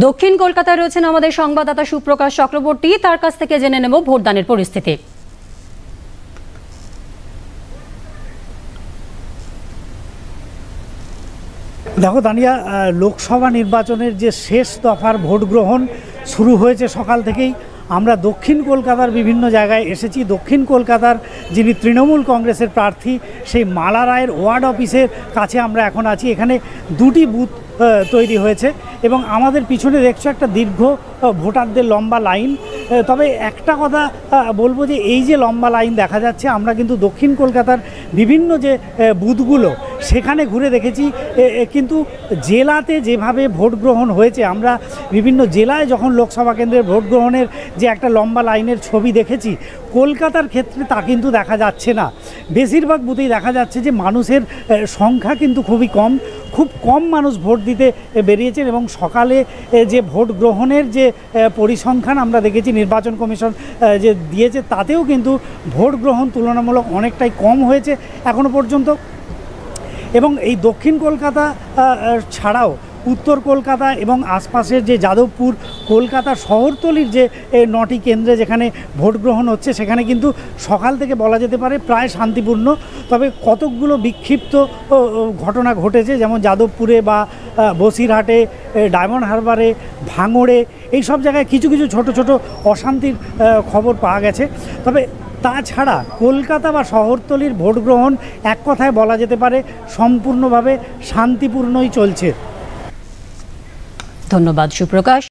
দক্ষিণ কলকাতায় রয়েছেন আমাদের সংবাদদাতা সুপ্রকাশ চক্রবর্তী। তার কাছ থেকে জেনে নেব ভোটদানের পরিস্থিতি। দেখো দানিয়া, লোকসভা নির্বাচনের যে শেষ দফার ভোট গ্রহণ শুরু হয়েছে সকাল থেকেই। আমরা দক্ষিণ কলকাতার বিভিন্ন জায়গায় এসেছি। দক্ষিণ কলকাতার যিনি তৃণমূল কংগ্রেসের প্রার্থী সেই মালা রায়ের ওয়ার্ড অফিসের কাছে আমরা এখন আছি। এখানে দুটি বুথ তৈরি হয়েছে এবং আমাদের পিছনে দেখছো একটা দীর্ঘ ভোটারদের লম্বা লাইন। তবে একটা কথা বলবো যে এই যে লম্বা লাইন দেখা যাচ্ছে, আমরা কিন্তু দক্ষিণ কলকাতার বিভিন্ন যে বুথগুলো সেখানে ঘুরে দেখেছি, কিন্তু জেলাতে যেভাবে ভোট গ্রহণ হয়েছে, আমরা বিভিন্ন জেলায় যখন লোকসভা কেন্দ্রের ভোট গ্রহণের যে একটা লম্বা লাইনের ছবি দেখেছি, কলকাতার ক্ষেত্রে তা কিন্তু দেখা যাচ্ছে না। বেশিরভাগ বুথেই দেখা যাচ্ছে যে মানুষের সংখ্যা কিন্তু খুবই কম, খুব কম মানুষ ভোট দিতে বেরিয়েছেন। এবং সকালে যে ভোট গ্রহণের যে পরিসংখ্যান আমরা দেখেছি নির্বাচন কমিশন যে দিয়েছে, তাতেও কিন্তু ভোট গ্রহণ তুলনামূলক অনেকটাই কম হয়েছে এখনো পর্যন্ত। এবং এই দক্ষিণ কলকাতা ছাড়াও উত্তর কলকাতা এবং আশপাশের যে যাদবপুর, কলকাতা শহরতলির যে 9টি কেন্দ্রে যেখানে ভোট গ্রহণ হচ্ছে, সেখানে কিন্তু সকাল থেকে বলা যেতে পারে প্রায় শান্তিপূর্ণ। তবে কতকগুলো বিক্ষিপ্ত ঘটনা ঘটেছে, যেমন যাদবপুরে বা বসিরহাটে, ডায়মন্ড হারবারে, ভাঙড়ে, এই সব জায়গায় কিছু কিছু ছোট ছোট অশান্তির খবর পাওয়া গেছে। তবে তাছাড়া কলকাতা বা শহরতলির ভোট গ্রহণ এক কথায় বলা যেতে পারে সম্পূর্ণভাবে শান্তিপূর্ণই চলছে। ধন্যবাদ সুপ্রকাশ।